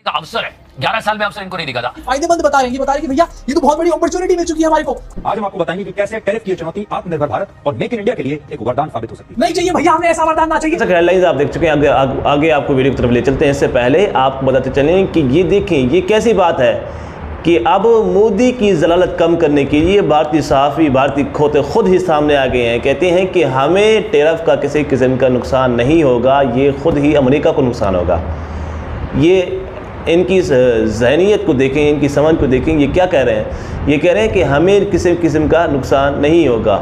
का अवसर है। 11 साल में अवसर इनको नहीं दिखा था। फायदेमंद बता रहे हैं कि भैया ये तो बहुत बड़ी अपॉर्चुनिटी मिल चुकी है हमारे को। आज हम आपको बताएंगे कि कैसे टैरिफ की चुनौती आत्मनिर्भर भारत और मेक इन इंडिया के लिए एक वरदान साबित हो सकती है। नहीं चाहिए भैया, हमें ऐसा वरदान ना चाहिए। हेडलाइंस आप देख चुके हैं, आगे आपको वीडियो की तरफ ले चलते हैं। इससे पहले आपको बताते चलें कि ये देखें, ये कैसी बात है कि अब मोदी की जलालत कम करने के लिए भारतीय सहाफ़ी, भारतीय खोते खुद ही सामने आ गए हैं। कहते हैं कि हमें टैरिफ का किसी किस्म का नुकसान नहीं होगा, ये खुद ही अमेरिका को नुकसान होगा। ये इनकी ज़हनियत को देखें, इनकी समझ को देखें, ये क्या कह रहे हैं। ये कह रहे हैं कि हमें किसी किस्म का नुकसान नहीं होगा,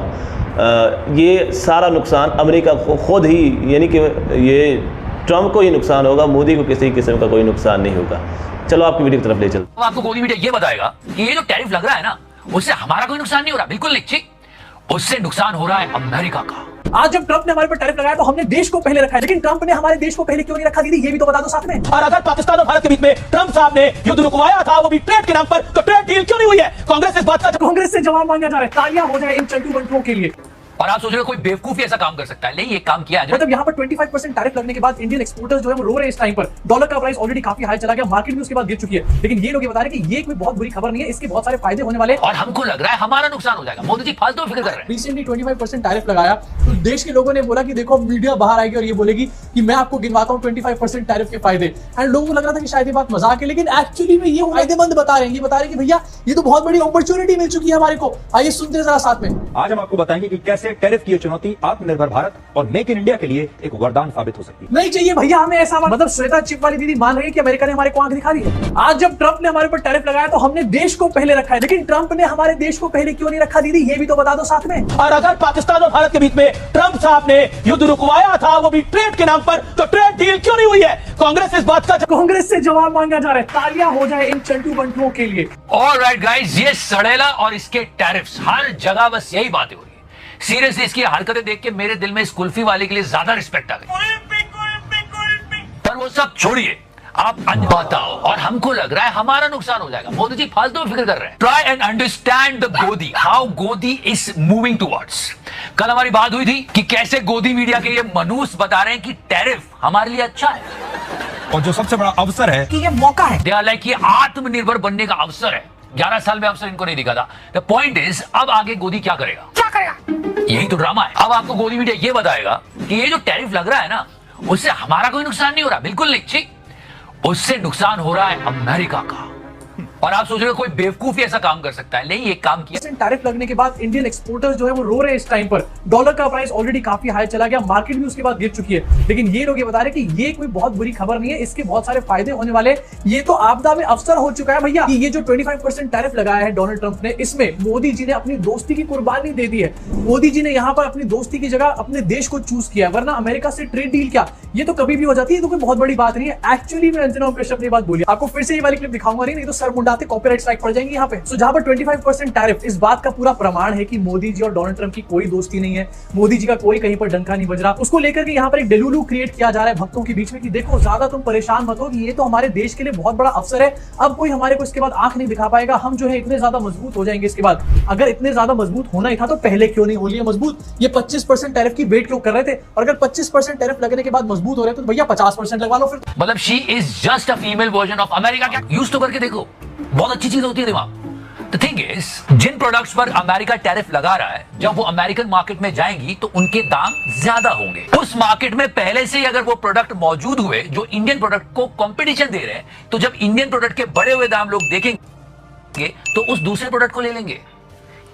ये सारा नुकसान अमेरिका को खुद ही, यानी कि ये ट्रंप को ही नुकसान होगा, मोदी को किसी किस्म का कोई नुकसान नहीं होगा। चलो आपकी वीडियो की तरफ ले चलते हैं। अब आपको गोदी मीडिया ये बताएगा कि ये जो टैरिफ लग रहा है ना, उससे हमारा कोई नुकसान नहीं हो रहा, बिल्कुल नहीं, ठीक, उससे नुकसान हो रहा है अमेरिका का। आज जब ट्रंप ने हमारे पर टैरिफ लगाया तो हमने देश को पहले रखा है, लेकिन ट्रंप ने हमारे देश को पहले क्यों नहीं रखा दीदी, ये भी तो बता दो साथ में। और अगर पाकिस्तान और भारत के बीच में ट्रंप साहब ने युद्ध रुकवाया था, वो भी ट्रेड के नाम पर, तो ट्रेड डील क्यों नहीं हुई है? कांग्रेस इस बात का कांग्रेस से जवाब मांगा जा रहा है, तालियां हो जाए इन चंटू बंटुओं के लिए। और आप सोच रहे हो कोई बेवकूफी ऐसा काम कर सकता है? नहीं, ये काम किया है। मतलब यहाँ पर 25% टैरिफ लगने के बाद इंडियन एक्सपोर्टर्स जो है वो रो रहे हैं इस टाइम पर। डॉलर का प्राइस ऑलरेडी काफी हाई चला गया, मार्केट भी उसके बाद गिर चुकी है, लेकिन ये लोग ये बता रहे हैं कि ये कोई बहुत बुरी खबर नहीं है, इसके बहुत सारे फायदे होने वाले। और हमको लग रहा है हमारा नुकसान हो जाएगा। मोदी जी फालतू फिक्र कर रहे हैं। रिसेंटली 25% टैरिफ लगाया तो देश के लोगों ने बोला कि देखो, मीडिया बाहर आएगी और ये बोलेगी कि मैं आपको गिनवाता हूँ 25% टैरिफ के फायदे। एंड लोगों को लग रहा था कि शायद ये बात मजाक है, लेकिन एक्चुअली में ये फायदेमंद बता रहे हैं। ये बता रहे हैं कि भैया ये तो बहुत बड़ी अपॉर्चुनिटी मिल चुकी है हमारे को। आइए सुनते हैं जरा साथ में। आज हम आपको बताएंगे कि कैसे टैरिफ की चुनौती आत्मनिर्भर भारत और मेक इन इंडिया के लिए एक वरदान साबित हो सकती है। नहीं चाहिए भैया, हमें ऐसा मतलब श्वेता चिप वाली दीदी मान रही है कि अमेरिका ने हमारे को आंख दिखा दी है। आज जब ट्रंप ने हमारे पर टैरिफ लगाया तो हमने देश को पहले रखा है, लेकिन ट्रंप ने हमारे देश को पहले क्यों नहीं रखा दीदी, ये भी तो बता दो साथ में। और अगर पाकिस्तान और भारत के बीच में ट्रंप साहब ने युद्ध रुकवाया था, वो भी ट्रेड के नाम पर, तो ट्रेड डील क्यों नहीं हुई है? कांग्रेस इस बात का कांग्रेस से जवाब मांगा जा रहा है, तालियां हो जाए इन चंटू बंटुओं के लिए। ऑलराइट गाइस, ये सड़ेला और इसके टैरिफ्स, हर जगह बस यही बातें हो रही है। सीरियसली इसकी हरकतें देख के मेरे दिल में इस कुल्फी वाले के लिए ज्यादा रिस्पेक्ट आ गई। पर वो सब छोड़िए, आप बताओ। और हमको लग रहा है हमारा नुकसान हो जाएगा। मोदी जी फालतू फिक्र कर रहे हैं। ट्राई एंड अंडरस्टैंड द गोदी, हाउ गोदी इज मूविंग टुवर्ड्स। कल हमारी बात हुई थी कि कैसे गोदी मीडिया के ये मनूस बता रहे हैं कि टैरिफ हमारे लिए अच्छा है, और जो सबसे बड़ा अवसर है कि ये मौका है। दे आर लाइक ये आत्मनिर्भर बनने का अवसर है। 11 साल में अवसर इनको नहीं दिखा था। द पॉइंट इज, अब आगे गोदी क्या करेगा? यही तो ड्रामा है। अब आपको गोदी मीडिया ये बताएगा कि ये जो टैरिफ लग रहा है ना, उससे हमारा कोई नुकसान नहीं हो रहा, बिल्कुल नहीं, ठीक, उससे नुकसान हो रहा है अमेरिका का। और आप सोच रहे हो कोई बेवकूफी ऐसा काम कर सकता है? नहीं, ये काम किया। टैरिफ लगने के बाद इंडियन एक्सपोर्टर्स जो है वो रो रहे हैं इस टाइम पर। डॉलर का प्राइस ऑलरेडी काफी हाई चला गया, मार्केट भी उसके बाद गिर चुकी है, लेकिन ये लोग ये बता रहे हैं कि ये कोई बहुत बुरी खबर नहीं है, इसके बहुत सारे फायदे होने वाले। ये तो आपदा में अवसर हो चुका है भैया। ये जो 25% टैरिफ लगाया है डोनाल्ड ट्रंप ने, इसमें मोदी जी ने अपनी दोस्ती की कुर्बानी दे दी है। मोदी जी ने यहाँ पर अपनी दोस्ती की जगह अपने देश को चूज किया, वरना अमेरिका से ट्रेड डील क्या, ये तो कभी भी हो जाती है, तो कोई बहुत बड़ी बात नहीं है। एक्चुअली में अंजना कश्यप ने बात बोली। आपको फिर से ये वाली क्लिप दिखाऊंगा, नहीं तो सर मुंडाते कॉपीराइट स्ट्राइक पड़ जाएंगे यहाँ पे। सो जहां पर 25% टैरिफ इस बात का पूरा प्रमाण है कि मोदी जी और डोनाल्ड ट्रंप की कोई दोस्ती नहीं है, मोदी जी का कोई कहीं पर डंका नहीं बज रहा। उसको लेकर के यहाँ पर एक डेलुलू क्रिएट किया जा रहा है भक्तों के बीच में कि देखो, ज्यादा तुम परेशान मत हो, कि ये तो हमारे देश के लिए बहुत बड़ा अवसर है, अब कोई हमारे को इसके बाद आंख नहीं दिखा पाएगा, हम जो है इतने ज्यादा मजबूत हो जाएंगे इसके बाद। अगर इतने ज्यादा मजबूत होना ही था तो पहले क्यों नहीं हो लिया मजबूत? ये 25% टैरिफ की वेट क्यों कर रहे थे? और अगर 25% टैरिफ लगने के बाद मजबूत हो रहे तो भैया 50% लगवा लो फिर। मतलब she is just a female version of America. क्या यूज तो करके देखो, बहुत अच्छी चीज होती है दिमाग। The thing is, जिन प्रोडक्ट्स पर अमेरिका टैरिफ लगा रहा है, जब वो अमेरिकन मार्केट में जाएंगी तो उनके दाम ज्यादा होंगे। उस मार्केट में पहले से ही अगर वो प्रोडक्ट मौजूद हुए जो इंडियन प्रोडक्ट को कंपटीशन दे रहे हैं, तो जब इंडियन प्रोडक्ट के बढ़े हुए दाम लोग देखेंगे तो उस दूसरे प्रोडक्ट को ले लेंगे।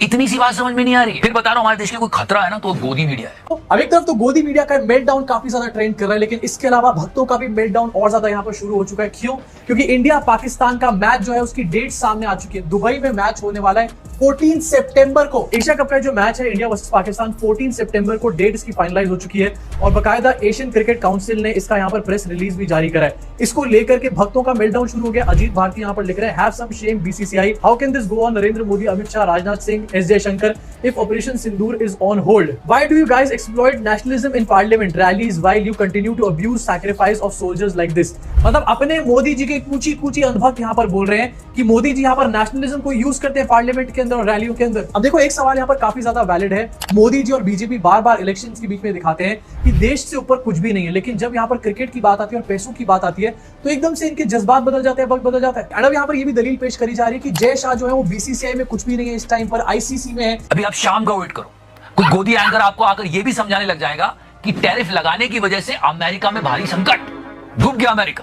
इतनी सी बात समझ में नहीं आ रही है। फिर बता रहा हूं, हमारे देश के कोई खतरा है ना, तो गोदी मीडिया है। अब एक तरफ तो गोदी मीडिया का मेल्टडाउन काफी ज्यादा ट्रेंड कर रहा है, लेकिन इसके अलावा भक्तों का भी मेल्टडाउन और ज्यादा यहाँ पर शुरू हो चुका है। क्यों? क्योंकि इंडिया पाकिस्तान का मैच जो है उसकी डेट सामने आ चुकी है। दुबई में मैच होने वाला है 14 सितंबर को। एशिया कप का जो मैच है इंडिया वर्सेस पाकिस्तान, 14 सितंबर को डेट इसकी फाइनलाइज हो चुकी है और बाकायदा एशियन क्रिकेट काउंसिल ने इसका यहाँ पर प्रेस रिलीज भी जारी करा है। इसको लेकर के भक्तों का मेल्टडाउन शुरू हो गया। अजीत भारती यहाँ पर लिख रहे हैं, have some shame BCCI, how can this go on? Narendra Modi, Amit Shah, Rajnath Singh, S Jaishankar, if Operation Sindoor is on hold. Why do you guys exploit nationalism in parliament rallies while you continue to abuse sacrifice of soldiers like this? मतलब अपने मोदी जी के कूची कूची अंधभक्त यहाँ पर बोल रहे हैं कि मोदी जी यहाँ पर नेशनलिज्म को यूज करते हैं पार्लियामेंट के अंदर और रैलियों के अंदर। अब देखो, एक सवाल यहाँ पर काफी ज्यादा वैलिड है। मोदी जी और बीजेपी बार बार इलेक्शन के बीच में दिखाते हैं कि देश से ऊपर कुछ भी नहीं है, लेकिन जब यहाँ पर क्रिकेट की बात आती है और पैसों की बात आती है तो एकदम से इनके जज्बात बदल जाते हैं, वक्त बदल जाता है। अब यहाँ पर ये भी दलील पेश करी जा रही है कि जय शाह जो है वो बीसीसीआई में कुछ भी नहीं है इस टाइम पर, आईसीसी में है। अभी आप शाम का वेट करो, कोई गोदी एंकर आपको आकर ये भी समझाने लग जाएगा कि टैरिफ लगाने की वजह से अमेरिका में भारी संकट, डूब गया अमेरिका।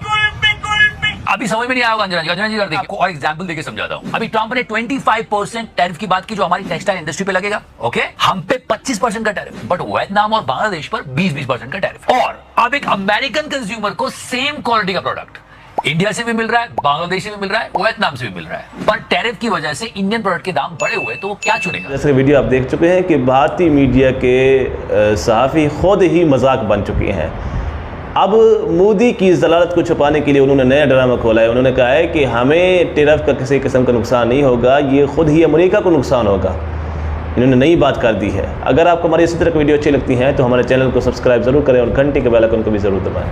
अभी समझ में नहीं आएगा। अंजना जी देखिए, आपको और एग्जांपल देके समझाता हूं। अभी ट्रंप ने 25% टैरिफ की बात की जो हमारी टेक्सटाइल इंडस्ट्री पे लगेगा, ओके, हम पे 25% का टैरिफ, बट वियतनाम और बांग्लादेश पर 20% का टैरिफ। और अब एक अमेरिकन कंज्यूमर को सेम क्वालिटी का प्रोडक्ट इंडिया से भी मिल रहा है, बांग्लादेश से भी मिल रहा है, वियतनाम से भी मिल रहा है, पर टैरिफ की वजह से इंडियन प्रोडक्ट के दाम बढ़े हुए, तो वो क्या चुनेगा? जैसे वीडियो आप देख चुके हैं कि भारतीय मीडिया के सहाफ़ी खुद ही मजाक बन चुके हैं। अब मोदी की ज़लालत को छुपाने के लिए उन्होंने नया ड्रामा खोला है। उन्होंने कहा है कि हमें टैरिफ का किसी किस्म का नुकसान नहीं होगा, ये खुद ही अमेरिका को नुकसान होगा। इन्होंने नई बात कर दी है। अगर आपको हमारी इसी तरह की वीडियो अच्छी लगती है तो हमारे चैनल को सब्सक्राइब ज़रूर करें और घंटे के बेल आइकन को भी ज़रूर दबाएं।